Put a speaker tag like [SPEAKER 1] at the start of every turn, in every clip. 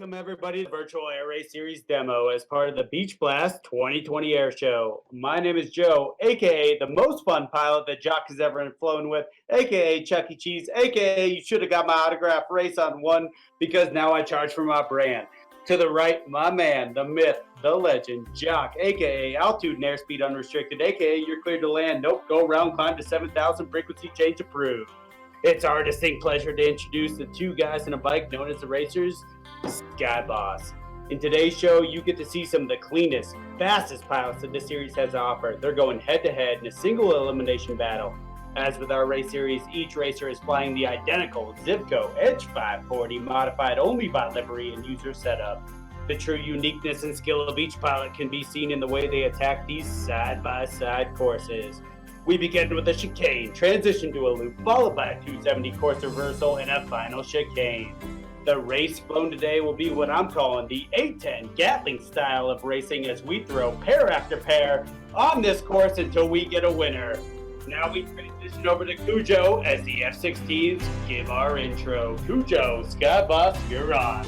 [SPEAKER 1] Welcome everybody to the Virtual Air Race Series demo as part of the Beach Blast 2020 Air Show. My name is Joe, aka the most fun pilot that Jock has ever flown with, aka Chuck E. Cheese, aka you should have got my autograph race on one because now I charge for my brand. To the right, my man, the myth, the legend, Jock, aka altitude and airspeed unrestricted, aka you're cleared to land, nope, go around, climb to 7,000, frequency change approved. It's our distinct pleasure to introduce the two guys in a bike known as the Racers, Sky Boss. In today's show, you get to see some of the cleanest, fastest pilots that this series has to offer. They're going head-to-head in a single elimination battle. As with our race series, each racer is flying the identical Zivco Edge 540 modified only by livery and user setup. The true uniqueness and skill of each pilot can be seen in the way they attack these side-by-side courses. We begin with a chicane, transition to a loop, followed by a 270 course reversal, and a final chicane. The race flown today will be what I'm calling the 810 Gatling style of racing as we throw pair after pair on this course until we get a winner. Now we transition over to Cujo as the F-16s give our intro. Cujo, Sky Boss, you're on.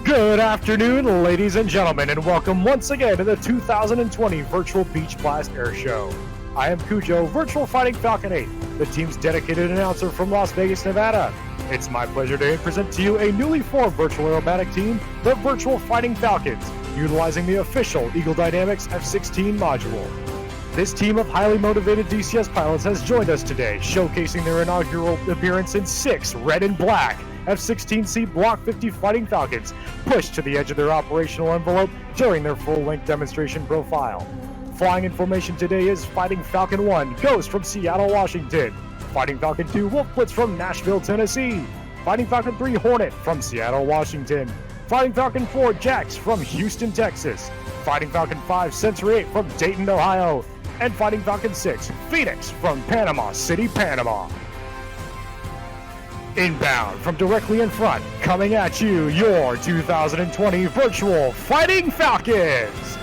[SPEAKER 2] Good afternoon, ladies and gentlemen, and welcome once again to the 2020 Virtual Beach Blast Airshow. I am Cujo, Virtual Fighting Falcon 8, the team's dedicated announcer from Las Vegas, Nevada. It's my pleasure to present to you a newly formed virtual aerobatic team, the Virtual Fighting Falcons, utilizing the official Eagle Dynamics F-16 module. This team of highly motivated DCS pilots has joined us today, showcasing their inaugural appearance in 6 red and black F-16C Block 50 Fighting Falcons, pushed to the edge of their operational envelope during their full-length demonstration profile. Flying in formation today is Fighting Falcon 1, Ghost from Seattle, Washington. Fighting Falcon 2, Wolf Blitz from Nashville, Tennessee. Fighting Falcon 3, Hornet from Seattle, Washington. Fighting Falcon 4, Jax from Houston, Texas. Fighting Falcon 5, Sensor 8 from Dayton, Ohio. And Fighting Falcon 6, Phoenix from Panama City, Panama. Inbound from directly in front, coming at you, your 2020 Virtual Fighting Falcons!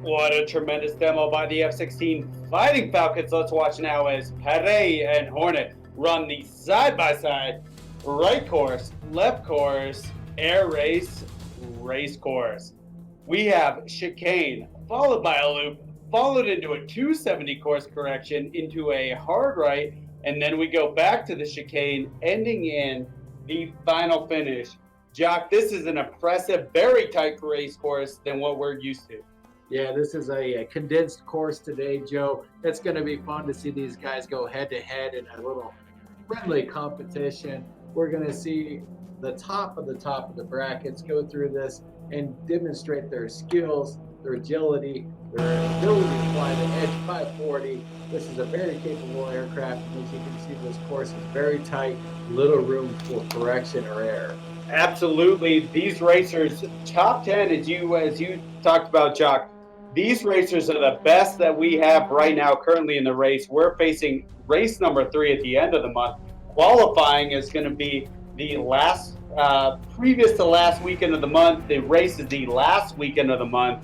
[SPEAKER 1] What a tremendous demo by the F-16 Fighting Falcons. Let's watch now as Pare and Hornet run the side-by-side right course, left course, air race, race course. We have chicane, followed by a loop, followed into a 270 course correction, into a hard right, and then we go back to the chicane, ending in the final finish. Jock, this is an impressive, very tight race course than what we're used to.
[SPEAKER 3] Yeah, this is a condensed course today, Joe. It's going to be fun to see these guys go head-to-head in a little friendly competition. We're going to see the top of the brackets go through this and demonstrate their skills, their agility, their ability to fly the Edge 540. This is a very capable aircraft, and as you can see, this course is very tight, little room for correction or error.
[SPEAKER 1] Absolutely. These racers, top 10, as you talked about, Jock, these racers are the best that we have right now currently in the race. We're facing race number 3 at the end of the month. Qualifying is going to be the last, previous to last weekend of the month. The race is the last weekend of the month.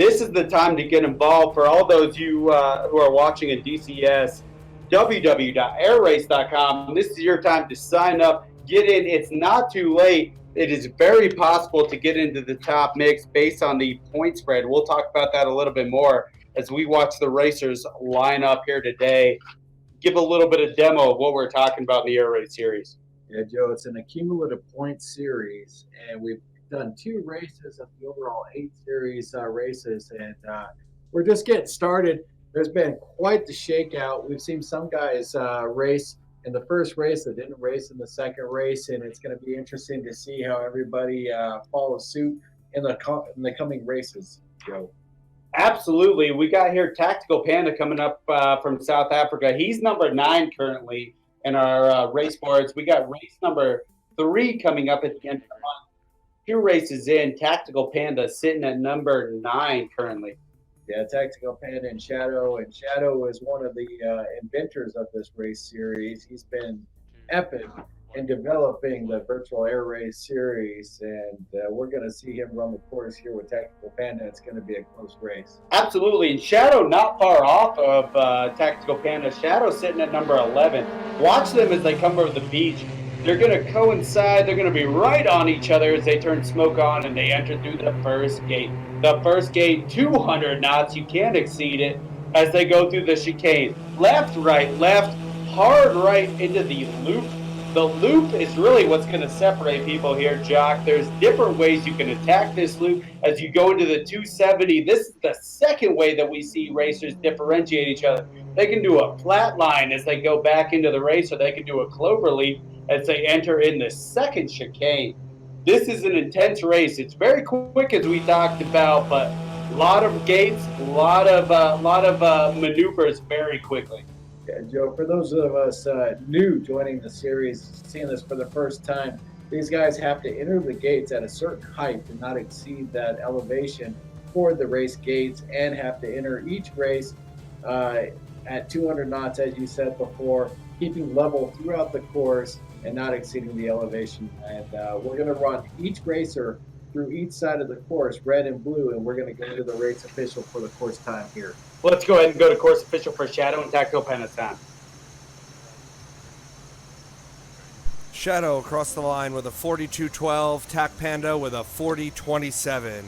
[SPEAKER 1] this is the time to get involved. For all those you who are watching in DCS, www.airrace.com. This is your time to sign up, get in. It's not too late. It is very possible to get into the top mix based on the point spread. We'll talk about that a little bit more as we watch the racers line up here today. Give a little bit of demo of what we're talking about in the Air Race Series.
[SPEAKER 3] Yeah, Joe, it's an accumulative point series, and we've done 2 races of the overall 8 series races, and we're just getting started. There's been quite the shakeout. We've seen some guys race in the first race that didn't race in the second race, and it's going to be interesting to see how everybody follows suit in the coming races, Joe.
[SPEAKER 1] Absolutely. We got here Tactical Panda coming up from South Africa. He's number 9 currently in our race boards. We got race number 3 coming up at the end of the month. 2 races in. Tactical Panda sitting at number 9 currently.
[SPEAKER 3] Yeah, Tactical Panda and Shadow. And Shadow is one of the inventors of this race series. He's been epic in developing the Virtual Air Race Series, and we're going to see him run the course here with Tactical Panda. It's going to be a close race.
[SPEAKER 1] Absolutely, and Shadow not far off of Tactical Panda. Shadow sitting at number 11. Watch them as they come over the beach. They're going to coincide. They're going to be right on each other as they turn smoke on and they enter through the first gate. The first gate, 200 knots. You can't exceed it as they go through the chicane. Left, left, hard right into the loop. The loop is really what's going to separate people here, Jock. There's different ways you can attack this loop as you go into the 270. This is the second way that we see racers differentiate each other. They can do a flat line as they go back into the race, or they can do a clover leaf as they enter in the second chicane. This is an intense race. It's very quick, as we talked about, but a lot of gates, a lot of maneuvers very quickly.
[SPEAKER 3] Yeah, Joe, for those of us new joining the series, seeing this for the first time, these guys have to enter the gates at a certain height and not exceed that elevation for the race gates, and have to enter each race at 200 knots, as you said before, keeping level throughout the course and not exceeding the elevation. And we're going to run each racer through each side of the course, red and blue, and we're going to go to the race official for the course time here.
[SPEAKER 1] Let's go ahead and go to course official for Shadow and Tactical Panda's time.
[SPEAKER 4] Shadow across the line with a 42.12, Tac Panda with a 40.27.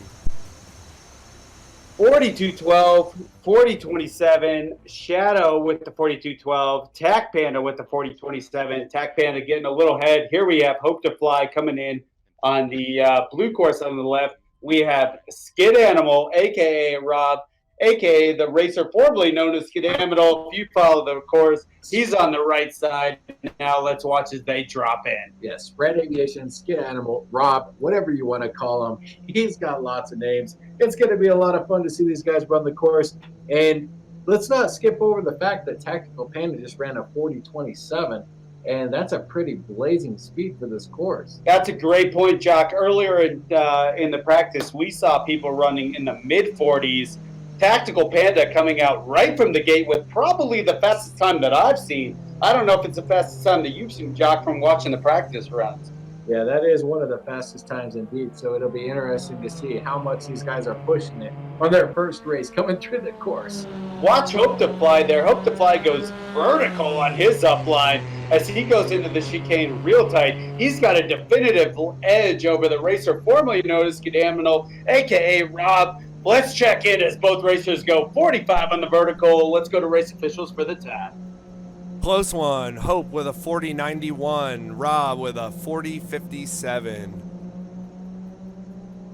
[SPEAKER 1] 42.12, 40.27, Shadow with the 42.12, Tac Panda with the 40.27. Tac Panda getting a little head. Here we have Hope to Fly coming in on the blue course on the left. We have Skid Animal, a.k.a. Rob, a.k.a. the racer formerly known as Skid Animal. If you follow the course, he's on the right side. Now let's watch as they drop in.
[SPEAKER 3] Yes, Spread Aviation, Skid Animal, Rob, whatever you want to call him. He's got lots of names. It's going to be a lot of fun to see these guys run the course. And let's not skip over the fact that Tactical Panda just ran a 40.27. And that's a pretty blazing speed for this course.
[SPEAKER 1] That's a great point, Jock. Earlier in the practice, we saw people running in the mid-40s. Tactical Panda coming out right from the gate with probably the fastest time that I've seen. I don't know if it's the fastest time that you've seen, Jock, from watching the practice runs.
[SPEAKER 3] Yeah, that is one of the fastest times indeed. So it'll be interesting to see how much these guys are pushing it on their first race coming through the course.
[SPEAKER 1] Watch Hope to Fly there. Hope to Fly goes vertical on his upline as he goes into the chicane real tight. He's got a definitive edge over the racer formerly known as Skid Animal, a.k.a. Rob. Let's check in as both racers go 45 on the vertical. Let's go to race officials for the time.
[SPEAKER 4] Close one. Hope with a 40.91. Rob with a 40.57.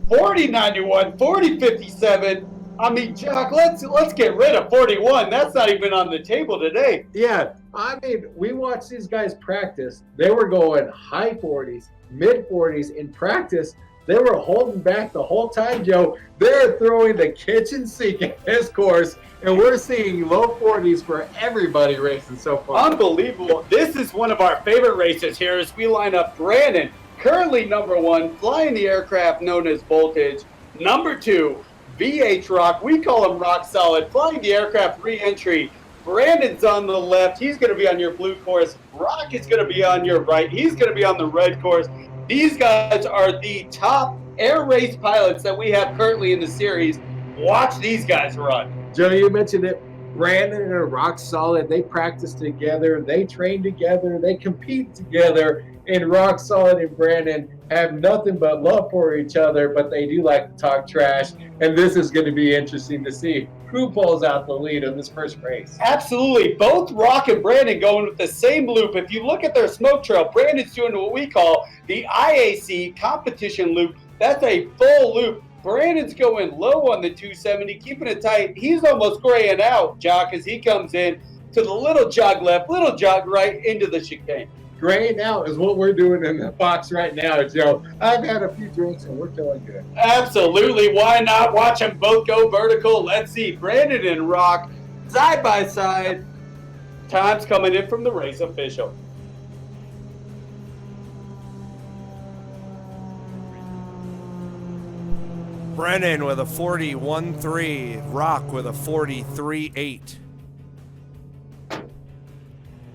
[SPEAKER 1] 40.91, 40.57. I mean, Jock, let's get rid of 41. That's not even on the table today.
[SPEAKER 3] Yeah, I mean, we watched these guys practice. They were going high 40s, mid 40s in practice. They were holding back the whole time, Joe. They're throwing the kitchen sink at this course, and we're seeing low 40s for everybody racing so far.
[SPEAKER 1] Unbelievable. This is one of our favorite races here as we line up Brandon, currently number 1, flying the aircraft known as Voltage. Number 2, VH Rock. We call him Rock Solid, flying the aircraft re-entry. Brandon's on the left. He's going to be on your blue course. Rock is going to be on your right. He's going to be on the red course. These guys are the top air race pilots that we have currently in the series. Watch these guys run.
[SPEAKER 3] Joe, you mentioned it. Brandon and Rock Solid, they practice together, they train together, they compete together, and Rock Solid and Brandon have nothing but love for each other, but they do like to talk trash, and this is going to be interesting to see who pulls out the lead in this first race.
[SPEAKER 1] Absolutely. Both Rock and Brandon going with the same loop. If you look at their smoke trail, Brandon's doing what we call the IAC competition loop. That's a full loop. Brandon's going low on the 270, keeping it tight. He's almost graying out, Jock, as he comes in to the little jog left, little jog right into the chicane.
[SPEAKER 3] Graying out is what we're doing in the box right now, Joe. I've had a few drinks and we're feeling good.
[SPEAKER 1] Absolutely. Why not watch them both go vertical? Let's see. Brandon and Rock side by side. Time's coming in from the race official.
[SPEAKER 4] Brennan with a 41.3, Rock with a 43.8.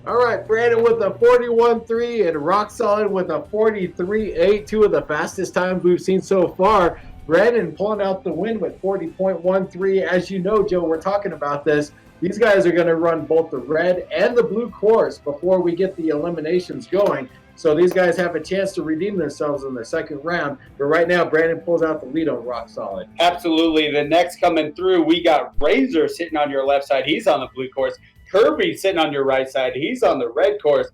[SPEAKER 3] All right, Brandon with a 41.3 and Rock Solid with a 43.8, two of the fastest times we've seen so far. Brandon pulling out the win with 40.13. As you know, Joe, we're talking about this. These guys are going to run both the red and the blue course before we get the eliminations going. So these guys have a chance to redeem themselves in their second round. But right now, Brandon pulls out the lead on Rock Solid.
[SPEAKER 1] Absolutely. The next coming through, we got Razor sitting on your left side. He's on the blue course. Kirby sitting on your right side. He's on the red course.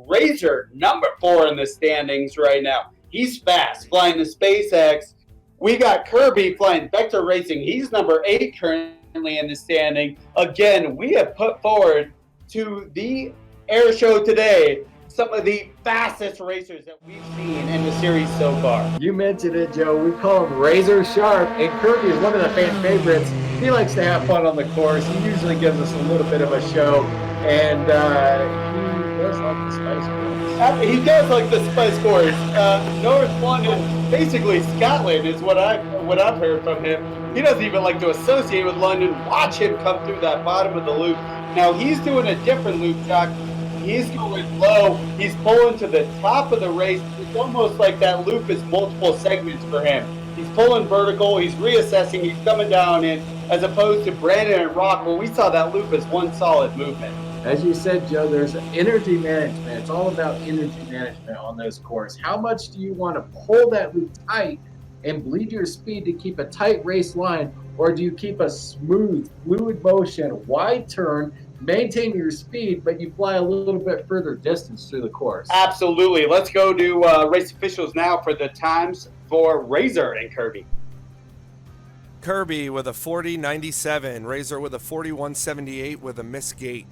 [SPEAKER 1] Razor, number 4 in the standings right now. He's fast, flying the SpaceX. We got Kirby flying Vector Racing. He's number 8 currently in the standing. Again, we have put forward to the air show today some of the fastest racers that we've seen in the series so far.
[SPEAKER 3] You mentioned it, Joe. We call him Razor Sharp, and Kirby is one of the fan favorites. He likes to have fun on the course. He usually gives us a little bit of a show, and he does like the Spice Course.
[SPEAKER 1] He does like the Spice Course. North London, basically Scotland, is what I've heard from him. He doesn't even like to associate with London. Watch him come through that bottom of the loop. Now he's doing a different loop, Jock. He's going low. He's pulling to the top of the race. It's almost like that loop is multiple segments for him. He's pulling vertical. He's reassessing. He's coming down in, as opposed to Brandon and Rock, where we saw that loop as one solid movement.
[SPEAKER 3] As you said, Joe, there's energy management. It's all about energy management on those courses. How much do you want to pull that loop tight and bleed your speed to keep a tight race line, or do you keep a smooth, fluid motion, wide turn, maintain your speed, but you fly a little bit further distance through the course?
[SPEAKER 1] Absolutely. Let's go to race officials now for the times for Razor and Kirby.
[SPEAKER 4] Kirby with a 40.97, Razor with a 41.78 with a missed gate.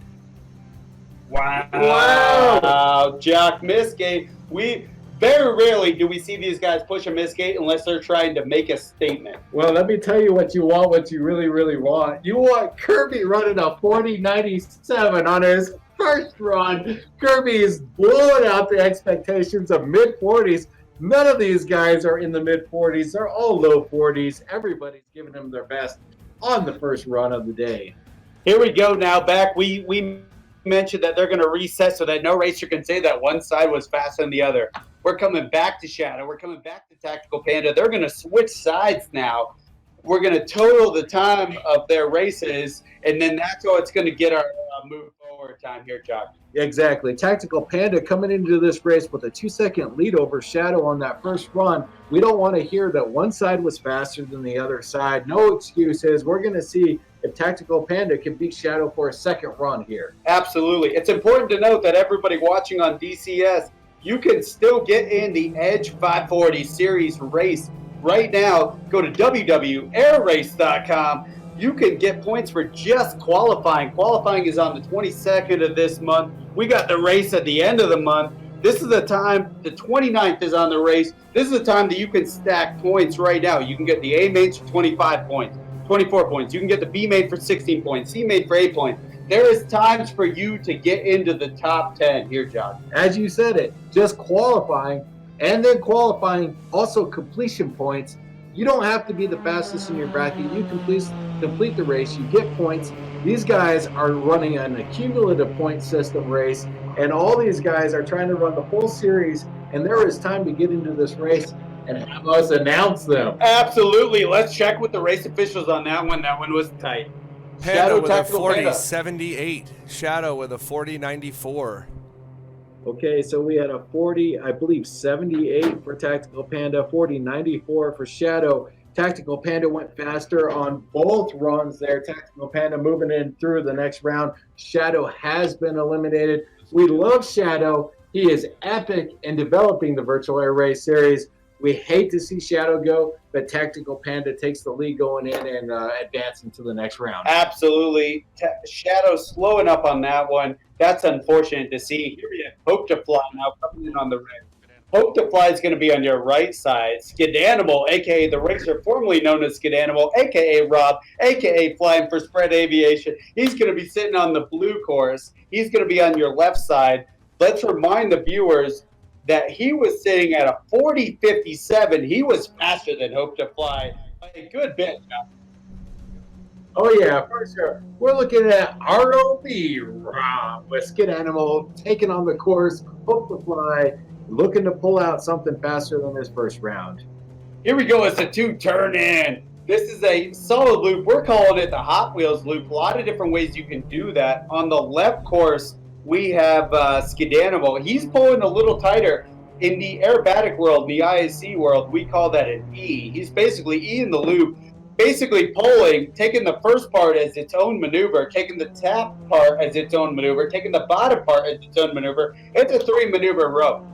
[SPEAKER 1] Wow. Jock, missed gate. We very rarely do we see these guys push a missed gate unless they're trying to make a statement.
[SPEAKER 3] Well, let me tell you what you want, what you really, really want. You want Kirby running a 40.97 on his first run. Kirby is blowing out the expectations of mid-40s. None of these guys are in the mid-40s. They're all low 40s. Everybody's giving them their best on the first run of the day.
[SPEAKER 1] Here we go now. Back, we mentioned that they're going to reset so that no racer can say that one side was faster than the other. We're coming back to Shadow. We're coming back to Tactical Panda. They're going to switch sides now. We're going to total the time of their races, and then that's how it's going to get our move forward time here, Jock.
[SPEAKER 3] Exactly. Tactical Panda coming into this race with a 2-second lead over Shadow on that first run. We don't want to hear that one side was faster than the other side. No excuses. We're going to see if Tactical Panda can beat Shadow for a second run here.
[SPEAKER 1] Absolutely. It's important to note that everybody watching on DCS, you can still get in the Edge 540 Series race right now. Go to www.airrace.com. You can get points for just qualifying. Qualifying is on the 22nd of this month. We got the race at the end of the month. This is the time, the 29th is on the race. This is the time that you can stack points right now. You can get the A mains for 25 points, 24 points. You can get the B main for 16 points, C main for 8 points. There is times for you to get into the top 10 here, John.
[SPEAKER 3] As you said it, just qualifying, and then qualifying, also completion points. You don't have to be the fastest in your bracket. You complete the race, you get points. These guys are running an accumulative point system race, and all these guys are trying to run the full series, and there is time to get into this race. and have us announce them.
[SPEAKER 1] Absolutely. Let's check with the race officials on that one. That one was tight.
[SPEAKER 4] Panda with a
[SPEAKER 3] Tactical Panda.
[SPEAKER 4] 40.78. Shadow with a 40.94.
[SPEAKER 3] Okay, so we had a 40, I believe 78 for Tactical Panda, 40.94 for Shadow. Tactical Panda went faster on both runs there. Tactical Panda moving in through the next round. Shadow has been eliminated. We love Shadow. He is epic in developing the Virtual Air Race series. We hate to see Shadow go, but Tactical Panda takes the lead going in and advancing to the next round.
[SPEAKER 1] Absolutely. Shadow slowing up on that one. That's unfortunate to see. Here we have Hope to Fly now coming in on the red. Hope to Fly is going to be on your right side. Skidanimal, a.k.a. the racer formerly known as Skidanimal, a.k.a. Rob, a.k.a. flying for Spread Aviation. He's going to be sitting on the blue course. He's going to be on your left side. Let's remind the viewers that he was sitting at a 40.57. He was faster than Hope to Fly by a good bit.
[SPEAKER 3] Oh, yeah, for sure. We're looking at ROB Rob with Skidanimal taking on the course. Hope to Fly looking to pull out something faster than his first round.
[SPEAKER 1] Here we go. It's a two turn in. This is a solid loop. We're calling it the Hot Wheels loop. A lot of different ways you can do that. On the left course, we have Skidanimal. He's pulling a little tighter. In the aerobatic world, the IAC world, we call that an E. He's basically E in the loop, basically pulling, taking the first part as its own maneuver, taking the top part as its own maneuver, taking the bottom part as its own maneuver. It's a 3-maneuver rope.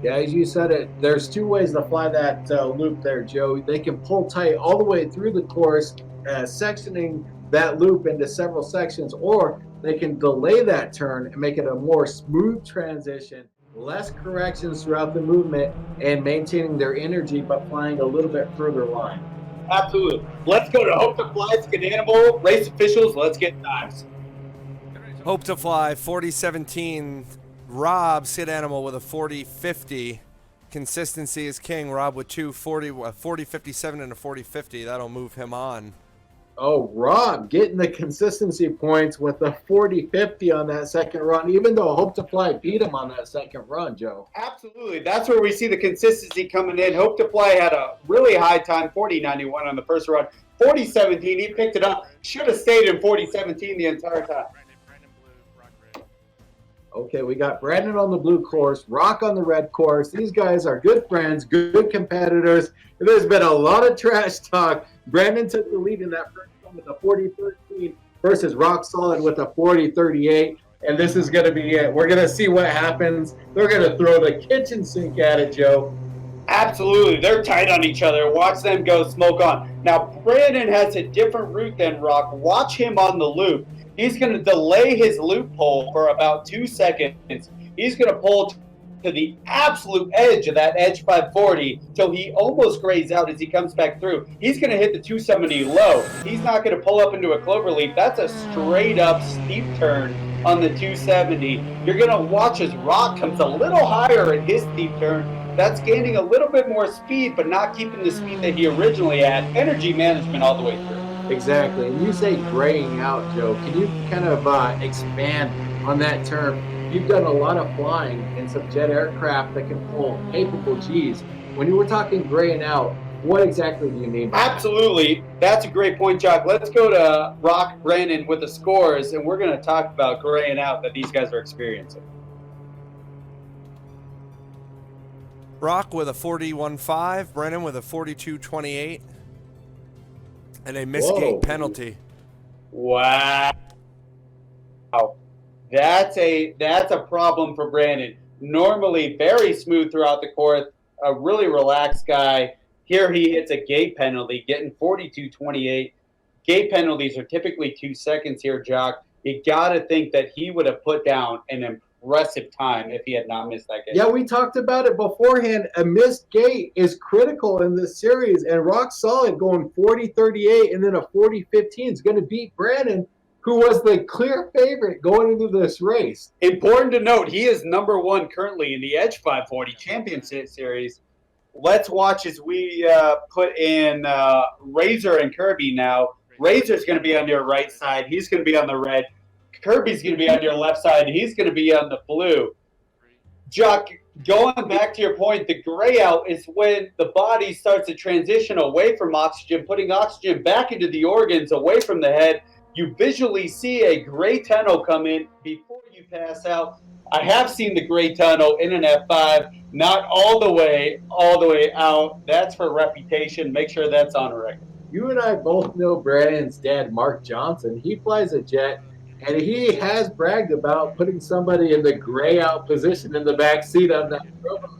[SPEAKER 3] Yeah, as you said it, there's two ways to fly that loop there, Joe. They can pull tight all the way through the course, sectioning that loop into several sections, or they can delay that turn and make it a more smooth transition, less corrections throughout the movement, and maintaining their energy but flying a little bit further line.
[SPEAKER 1] Absolutely. Let's go to Hope to Fly, Skidanimal, race officials. Let's get times.
[SPEAKER 4] Hope to Fly 40.17. Rob Skidanimal with a 40.50. Consistency is king. Rob with two 40.57 and a 40.50. That'll move him on.
[SPEAKER 3] Oh, Rob getting the consistency points with a 40.50 on that second run, even though Hope to Fly beat him on that second run, Joe.
[SPEAKER 1] Absolutely. That's where we see the consistency coming in. Hope to Fly had a really high time, 40.91 on the first run. 40.17, he picked it up. Should have stayed in 40.17 the entire time.
[SPEAKER 3] Okay, we got Brandon on the blue course, Rock on the red course. These guys are good friends, good competitors. There's been a lot of trash talk. Brandon took the lead in that first one with a 40.13 versus Rock Solid with a 40.38. And this is going to be it. We're going to see what happens. They're going to throw the kitchen sink at it, Joe.
[SPEAKER 1] Absolutely. They're tight on each other. Watch them go smoke on. Now, Brandon has a different route than Rock. Watch him on the loop. He's going to delay his loop pull for about 2 seconds. He's going to pull to the absolute edge of that edge 540 till he almost grays out as he comes back through. He's going to hit the 270 low. He's not going to pull up into a clover leaf. That's a straight up steep turn on the 270. You're going to watch as Rock comes a little higher in his steep turn. That's gaining a little bit more speed, but not keeping the speed that he originally had. Energy management all the way through.
[SPEAKER 3] Exactly. And you say graying out, Joe. Can you kind of expand on that term? You've done a lot of flying in some jet aircraft that can pull capable Gs. When you were talking graying out, what exactly do you mean by
[SPEAKER 1] Absolutely. That's a great point, Jock. Let's go to Rock Brandon with the scores, and we're going to talk about graying out that these guys are experiencing.
[SPEAKER 4] Rock with a 41.5. Brennan with a 42.28. And a missed-gate penalty.
[SPEAKER 1] Wow. That's a problem for Brandon. Normally very smooth throughout the course, a really relaxed guy. Here he hits a gate penalty, getting 42.28. Gate penalties are typically 2 seconds here, Jock. You got to think that he would have put down an impressive time if he had not missed that gate.
[SPEAKER 3] Yeah, we talked about it beforehand. A missed gate is critical in this series, and Rock Solid going 40.38 and then a 40.15 is going to beat Brandon, who was the clear favorite going into this race.
[SPEAKER 1] Important to note, he is number one currently in the Edge 540 Championship Series. Let's watch as we put in Razor and Kirby now. Razor's going to be on your right side. He's going to be on the red. Kirby's going to be on your left side. He's going to be on the blue. Jock, Going back to your point, the gray out is when the body starts to transition away from oxygen, putting oxygen back into the organs, away from the head. You visually see a gray tunnel come in before you pass out. I have seen the gray tunnel in an F5, not all the way out. That's for reputation. Make sure that's on record.
[SPEAKER 3] You and I both know Brandon's dad, Mark Johnson. He flies a jet, and he has bragged about putting somebody in the gray out position in the back seat of that Provo.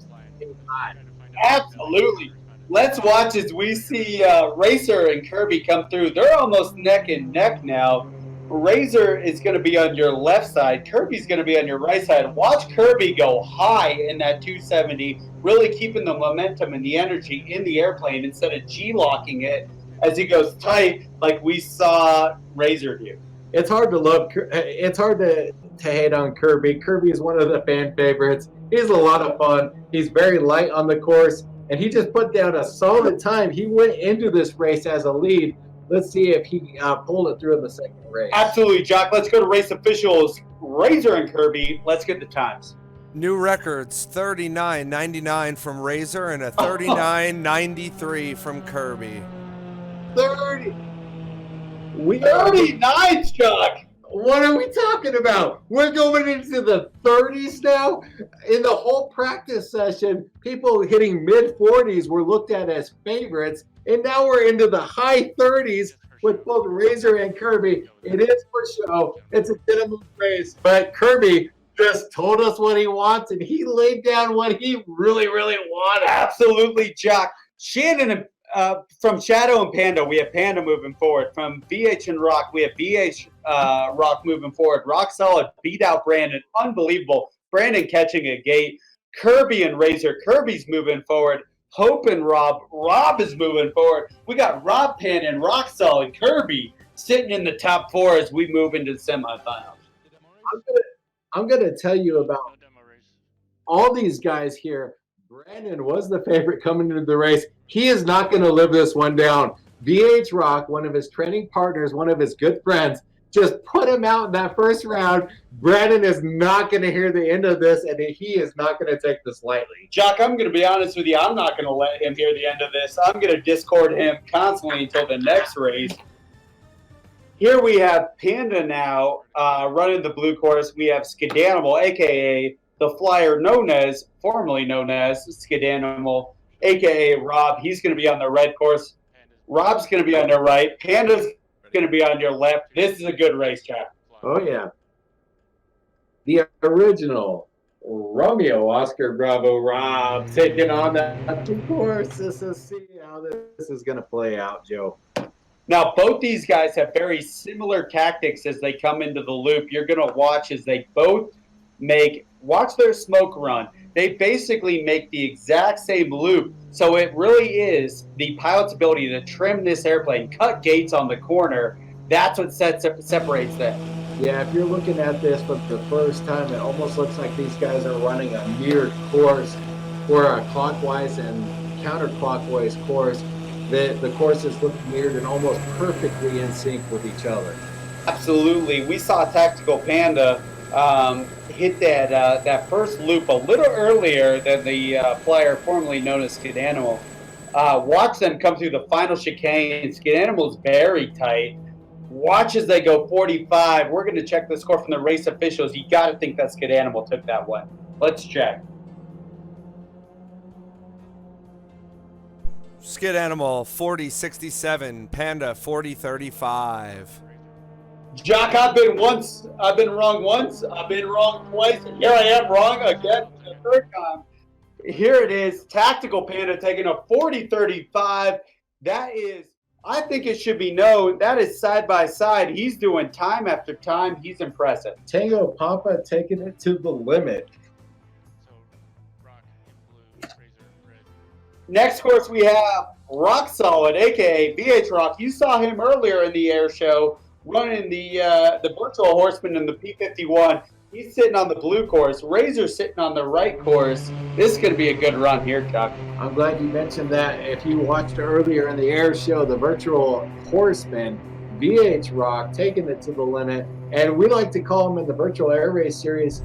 [SPEAKER 1] Absolutely. Let's watch as we see Racer and Kirby come through. They're almost neck and neck now. Razor is going to be on your left side. Kirby's going to be on your right side. Watch Kirby go high in that 270, really keeping the momentum and the energy in the airplane instead of G-locking it as he goes tight like we saw Razor do.
[SPEAKER 3] It's hard to love. It's hard to hate on Kirby. Kirby is one of the fan favorites. He's a lot of fun. He's very light on the course, and he just put down a solid time. He went into this race as a lead. Let's see if he pulled it through in the second race.
[SPEAKER 1] Absolutely, Jock. Let's go to race officials. Razor and Kirby. Let's get the times.
[SPEAKER 4] New records: 39.99 from Razor and a 39.93 from Kirby.
[SPEAKER 3] 30.
[SPEAKER 1] 39, Jock.
[SPEAKER 3] What are we talking about? We're going into the 30s now? In the whole practice session, people hitting mid-40s were looked at as favorites, and now we're into the high 30s with both Razor and Kirby. It is for show. It's a gentleman's race, but Kirby just told us what he wants, and he laid down what he really, really wanted.
[SPEAKER 1] Absolutely, Jock. Shannon and from Shadow and Panda, we have Panda moving forward. From BH and Rock, we have BH Rock moving forward. Rock Solid beat out Brandon. Unbelievable. Brandon catching a gate. Kirby and Razor. Kirby's moving forward. Hope and Rob. Rob is moving forward. We got Rob Panda and Rock Solid. Kirby sitting in the top 4 as we move into the semifinals.
[SPEAKER 3] I'm gonna tell you about all these guys here. Brandon was the favorite coming into the race. He is not going to live this one down. VH Rock, one of his training partners, one of his good friends, just put him out in that first round. Brandon is not going to hear the end of this, and he is not going to take this lightly.
[SPEAKER 1] Jock, I'm going to be honest with you. I'm not going to let him hear the end of this. I'm going to discord him constantly until the next race. Here we have Panda now running the blue course. We have Skidanimal, a.k.a. the flyer formerly known as Skidanimal, a.k.a. Rob. He's going to be on the red course. Rob's going to be on the right. Panda's going to be on your left. This is a good race, Jack.
[SPEAKER 3] Oh, yeah. The original Romeo Oscar Bravo Rob taking on that course. Let's see how this is going to play out, Joe.
[SPEAKER 1] Now, both these guys have very similar tactics as they come into the loop. You're going to watch as they both watch their smoke run. They basically make the exact same loop. So it really is the pilot's ability to trim this airplane, cut gates on the corner. That's what separates them.
[SPEAKER 3] Yeah, if you're looking at this for the first time, it almost looks like these guys are running a mirrored course or a clockwise and counterclockwise course. The courses look mirrored and almost perfectly in sync with each other.
[SPEAKER 1] Absolutely. We saw Tactical Panda hit that first loop a little earlier than the flyer formerly known as Skidanimal. Watch them come through the final chicane. Skidanimal's very tight. Watch as they go 45. We're going to check the score from the race officials. You got to think that Skidanimal took that one. Let's check.
[SPEAKER 4] Skidanimal 40.67, Panda 40.35.
[SPEAKER 1] Jock, I've been wrong once, I've been wrong twice, and here I am wrong again for the third time. Here it is, Tactical Panda taking a 40.35. That is, I think it should be known, that is side by side. He's doing time after time. He's impressive.
[SPEAKER 3] Tango Papa taking it to the limit.
[SPEAKER 1] Next course we have Rock Solid, a.k.a. VH Rock. You saw him earlier in the air show running the Virtual Horseman in the P51. He's sitting on the blue course. Razor sitting on the right course. This is going to be a good run here, Chuck.
[SPEAKER 3] I'm glad you mentioned that. If you watched earlier in the air show, the Virtual Horseman VH Rock taking it to the limit. And we like to call him in the Virtual Air Race Series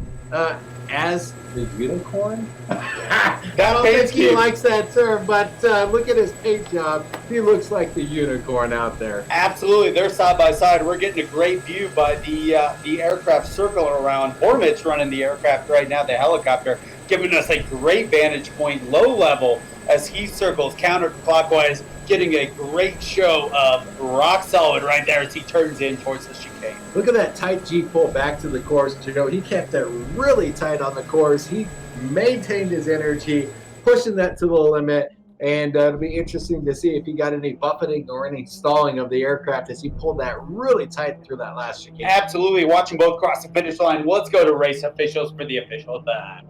[SPEAKER 3] as the unicorn. I don't think he likes that term, but look at his paint job. He looks like the unicorn out there.
[SPEAKER 1] Absolutely, they're side by side. We're getting a great view by the aircraft circling around. Hornet's running the aircraft right now, the helicopter, giving us a great vantage point, low level, as he circles counterclockwise, getting a great show of rock solid right there as he turns in towards the chicane.
[SPEAKER 3] Look at that tight G pull back to the course. He kept it really tight on the course. He maintained his energy, pushing that to the limit. And it'll be interesting to see if he got any buffeting or any stalling of the aircraft as he pulled that really tight through that last chicane.
[SPEAKER 1] Absolutely. Watching both cross the finish line. Let's go to race officials for the official time.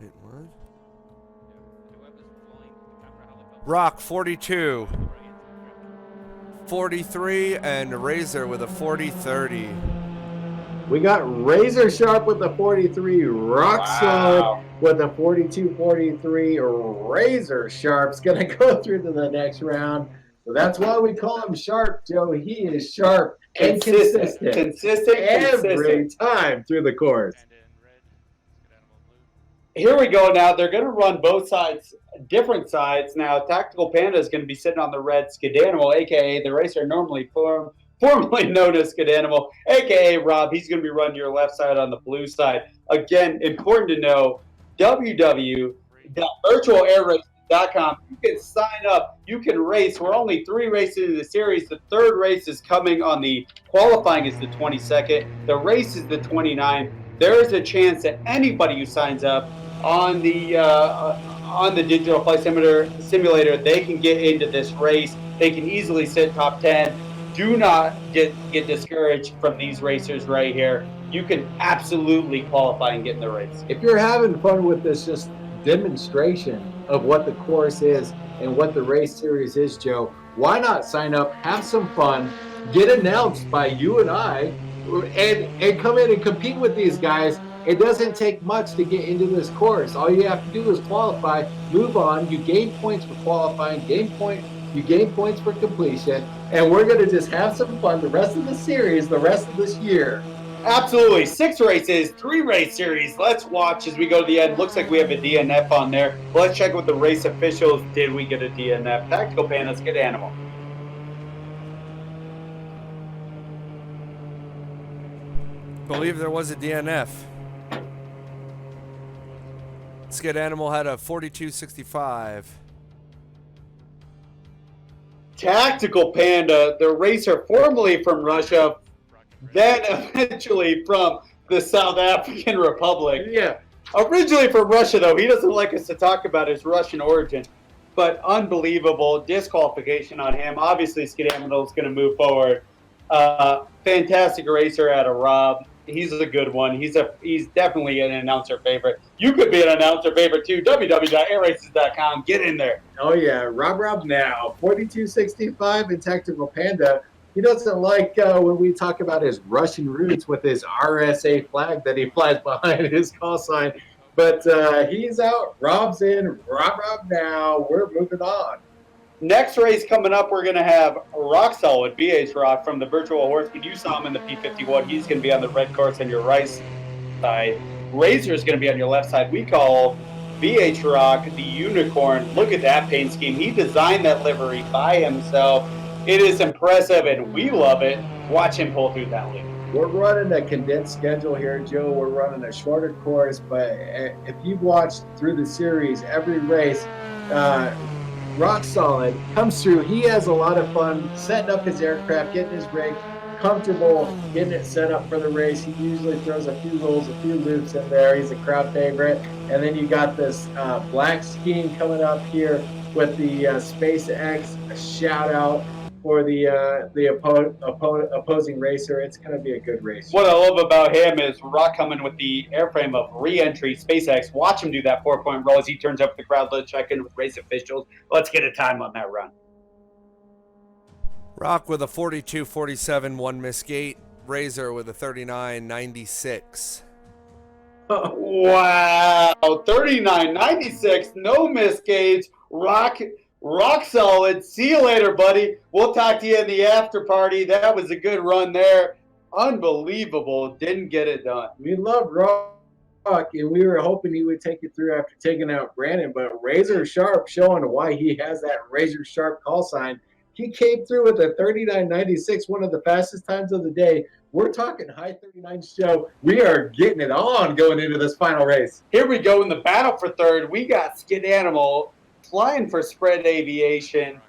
[SPEAKER 4] Wait, what? Rock 42, 43, and Razor with a 40-30.
[SPEAKER 3] We got Razor Sharp with the 43, Rock Solid with the 42-43. Razor Sharp's going to go through to the next round. So that's why we call him Sharp, Joe. He is sharp and consistent.
[SPEAKER 1] Consistent
[SPEAKER 3] every time through the course.
[SPEAKER 1] Here we go now. They're going to run both sides, different sides. Now, Tactical Panda is going to be sitting on the red Skid Animal, a.k.a. the racer normally formerly known as Skid Animal, a.k.a. Rob. He's going to be running your left side on the blue side. Again, important to know, www.virtualairracing.com. You can sign up. You can race. We're only 3 races in the series. The 3rd race is coming on the qualifying is the 22nd. The race is the 29th. There is a chance that anybody who signs up on the digital flight simulator, they can get into this race. They can easily sit top 10. Do not get discouraged from these racers right here. You can absolutely qualify and get in the race.
[SPEAKER 3] If you're having fun with this just demonstration of what the course is and what the race series is, Joe, why not sign up, have some fun, get announced by you and I, and come in and compete with these guys. It doesn't take much to get into this course. All you have to do is qualify, move on. You gain points for qualifying, you gain points for completion, and we're going to just have some fun the rest of the series, the rest of this year.
[SPEAKER 1] Absolutely. 6 races, 3 race series. Let's watch as we go to the end. Looks like we have a DNF on there. Let's check with the race officials. Did we get a DNF? Tactical Panda, Skid Animal.
[SPEAKER 4] Believe there was a DNF. Skid Animal had a 42-65.
[SPEAKER 1] Tactical Panda, the racer formerly from Russia, then eventually from the South African Republic.
[SPEAKER 3] Yeah.
[SPEAKER 1] Originally from Russia, though. He doesn't like us to talk about his Russian origin. But unbelievable disqualification on him. Obviously, Skid Animal is going to move forward. Fantastic racer out of Rob. He's a good one. He's definitely an announcer favorite. You could be an announcer favorite too. www.airraces.com. Get in there.
[SPEAKER 3] Oh yeah, Rob now 4265 in Tactical Panda. He doesn't like when we talk about his Russian roots with his RSA flag that he flies behind his call sign. But he's out. Rob's in. Rob now. We're moving on.
[SPEAKER 1] Next race coming up, we're going to have Rock Solid, BH Rock, from the Virtual Horseman. You saw him in the P51. He's going to be on the red course on your right side. Razor is going to be on your left side. We call BH Rock the Unicorn. Look at that paint scheme. He designed that livery by himself. It is impressive, and we love it. Watch him pull through that loop.
[SPEAKER 3] We're running a condensed schedule here, Joe. We're running a shorter course, but if you've watched through the series, every race, Rock Solid comes through. He has a lot of fun setting up his aircraft, getting his rig comfortable, getting it set up for the race. He usually throws a few rolls, a few loops in there. He's a crowd favorite. And then you got this black scheme coming up here with the SpaceX shout out for the opposing racer. It's going to be a good race.
[SPEAKER 1] What I love about him is Rock coming with the airframe of re-entry SpaceX. Watch him do that 4-point roll as he turns up the crowd. Let's check in with race officials. Let's get a time on that run.
[SPEAKER 4] Rock with a 42-47, 1 miss gate. Razor with a 39-96.
[SPEAKER 1] Wow, 39.96, no miss gates. Rock Rock solid. See you later, buddy. We'll talk to you in the after party. That was a good run there. Unbelievable. Didn't get it done.
[SPEAKER 3] We love Rock, and we were hoping he would take it through after taking out Brandon, but razor sharp, showing why he has that razor sharp call sign. He came through with a 39.96, one of the fastest times of the day. We're talking high 39 show. We are getting it on going into this final race.
[SPEAKER 1] Here we go in the battle for third. We got Skid Animal flying for Spread Aviation.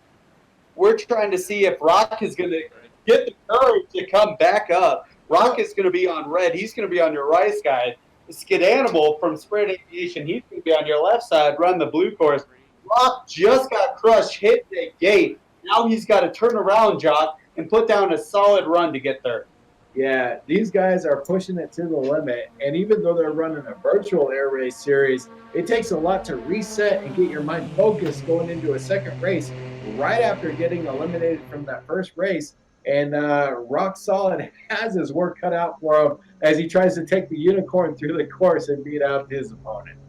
[SPEAKER 1] We're trying to see if Rock is going to get the courage to come back up. Rock is going to be on red. He's going to be on your right side. Skid Animal from Spread Aviation, he's going to be on your left side, run the blue course. Rock just got crushed, hit the gate. Now he's got to turn around, Jock, and put down a solid run to get there.
[SPEAKER 3] Yeah, these guys are pushing it to the limit, and even though they're running a virtual air race series, it takes a lot to reset and get your mind focused going into a second race right after getting eliminated from that first race. And Rock Solid has his work cut out for him as he tries to take the unicorn through the course and beat out his opponent.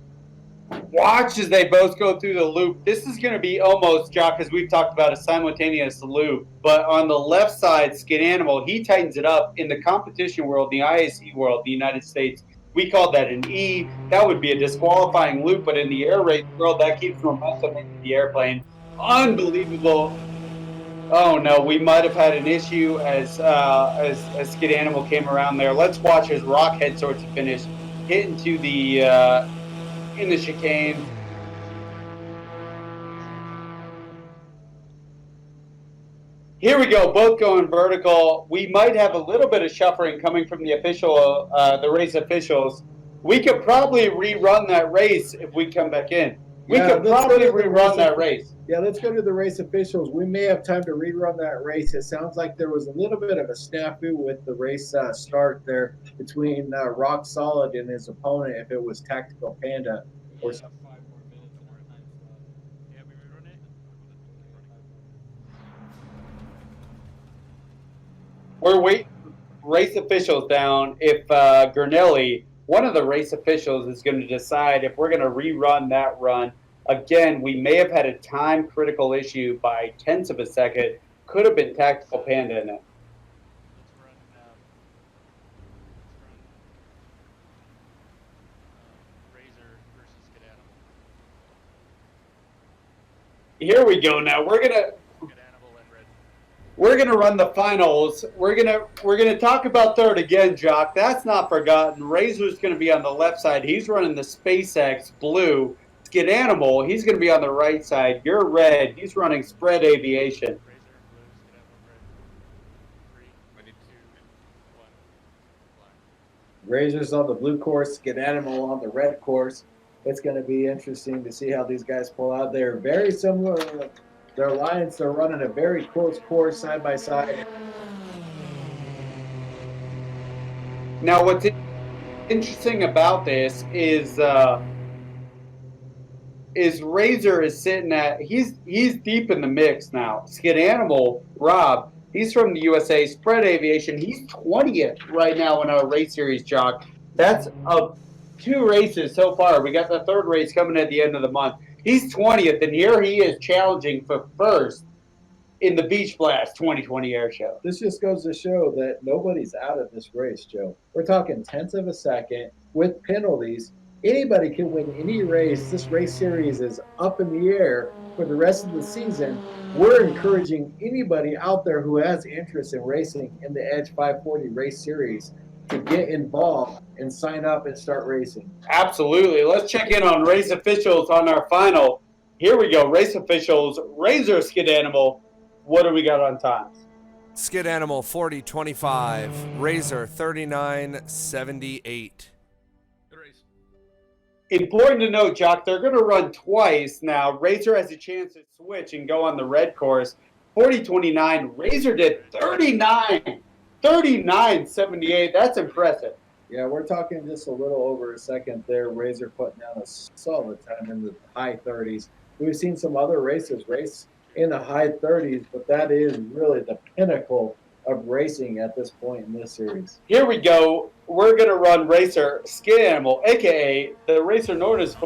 [SPEAKER 1] Watch as they both go through the loop. This is going to be almost, Jock, as we've talked about, a simultaneous loop. But on the left side, Skid Animal, he tightens it up. In the competition world, the IAC world, the United States, we call that an E. That would be a disqualifying loop. But in the air race world, that keeps momentum into the airplane. Unbelievable. Oh, no, we might have had an issue as Skid Animal came around there. Let's watch as Rock heads towards the finish, hit into the in the chicane. Here we go, both going vertical. We might have a little bit of shuffling coming from the official, the race officials. We could probably rerun that race if we come back in. We could probably rerun that race.
[SPEAKER 3] Yeah, let's go to the race officials. We may have time to rerun that race. It sounds like there was a little bit of a snafu with the race start there between Rock Solid and his opponent, if it was Tactical Panda or something.
[SPEAKER 1] We're waiting race officials down. If Gurnelli, one of the race officials, is going to decide if we're going to rerun that run. Again, we may have had a time critical issue by tenths of a second. Could have been Tactical Panda in it. Here we go. Now we're gonna run the finals. We're gonna talk about third again, Jock. That's not forgotten. Razor's gonna be on the left side. He's running the SpaceX blue. Skid Animal, he's going to be on the right side. You're red. He's running Spread Aviation.
[SPEAKER 3] Razor's on the blue course, Skid Animal on the red course. It's going to be interesting to see how these guys pull out. They're very similar. Their lines, they're running a very close course side by side.
[SPEAKER 1] Now, what's interesting about this is Razor is sitting at he's deep in the mix now. Skid Animal, Rob, he's from the USA. Spread Aviation, he's 20th right now in our race series, Jock. That's of 2 races so far. We got the third race coming at the end of the month. He's 20th, and here he is challenging for first in the Beach Blast 2020 Air Show.
[SPEAKER 3] This just goes to show that nobody's out of this race, Joe. We're talking tenths of a second with penalties. Anybody can win any race. This race series is up in the air for the rest of the season. We're encouraging anybody out there who has interest in racing in the Edge 540 race series to get involved and sign up and start racing.
[SPEAKER 1] Absolutely. Let's check in on race officials on our final. Here we go. Race officials, Razor, Skid Animal. What do we got on times?
[SPEAKER 4] Skid Animal 40.25, Razor 39.78.
[SPEAKER 1] Important to note, Jock, they're going to run twice now. Razor has a chance to switch and go on the red course. 40.29. Razor did 39.78. That's impressive.
[SPEAKER 3] Yeah, we're talking just a little over a second there. Razor putting down a solid time in the high 30s. We've seen some other races race in the high 30s, but that is really the pinnacle of racing at this point in this series.
[SPEAKER 1] Here we go. We're going to run Racer Skid Animal, a.k.a. the Racer Nordis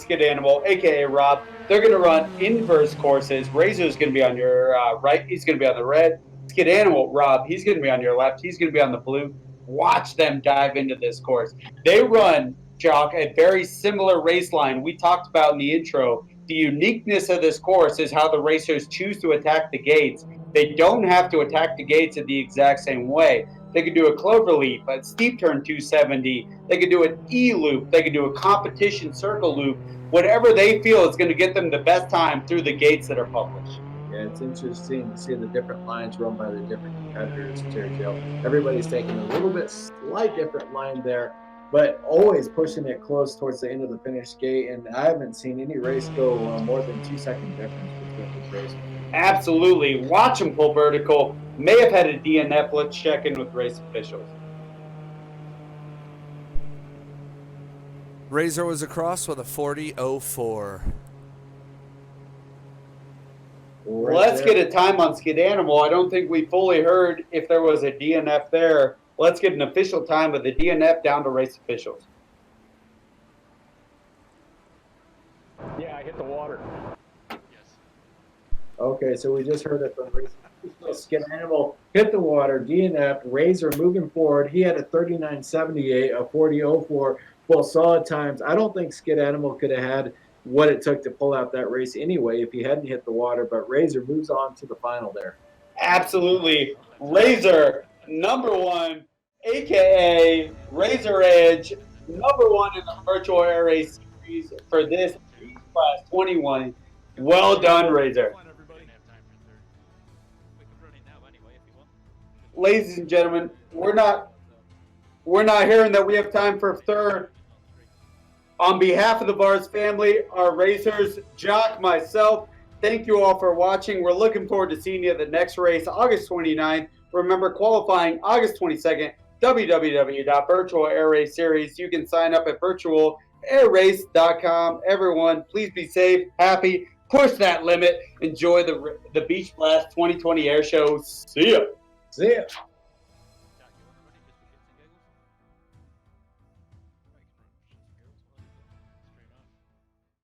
[SPEAKER 1] Skid Animal, a.k.a. Rob. They're going to run inverse courses. Razor's going to be on your right. He's going to be on the red. Skid Animal, Rob, he's going to be on your left. He's going to be on the blue. Watch them dive into this course. They run, Jock, a very similar race line we talked about in the intro. The uniqueness of this course is how the racers choose to attack the gates. They don't have to attack the gates in the exact same way. They could do a clover leap, a steep turn 270. They could do an E loop. They could do a competition circle loop. Whatever they feel is going to get them the best time through the gates that are published.
[SPEAKER 3] Yeah, it's interesting to see the different lines run by the different competitors, Joe. Everybody's taking a little bit slight different line there, but always pushing it close towards the end of the finish gate. And I haven't seen any race go more than 2 second difference between these races.
[SPEAKER 1] Absolutely. Watch them pull vertical. May have had a DNF. Let's check in with race officials.
[SPEAKER 4] Razor was across with a 40.04.
[SPEAKER 1] Let's get a time on Skid Animal. I don't think we fully heard if there was a DNF there. Let's get an official time of the DNF down to race officials.
[SPEAKER 2] Yeah, I hit the water.
[SPEAKER 3] Okay, so we just heard it from race. Skid Animal hit the water, DNF. Razor moving forward. He had a 39.78, a 40.04, both solid times. I don't think Skid Animal could have had what it took to pull out that race anyway if he hadn't hit the water, but Razor moves on to the final there.
[SPEAKER 1] Absolutely. Razor, number one, a.k.a. Razor Edge, number one in the Virtual Air Race Series for this Beach Blast 21. Well done, Razor. Ladies and gentlemen, we're not hearing that we have time for third. On behalf of the Vars family, our racers, Jock, myself, thank you all for watching. We're looking forward to seeing you at the next race, August 29th. Remember, qualifying August 22nd, www.Virtual Air Race Series. You can sign up at virtualairrace.com. Everyone, please be safe, happy, push that limit, enjoy the Beach Blast 2020 Air Show. See ya.
[SPEAKER 3] See ya.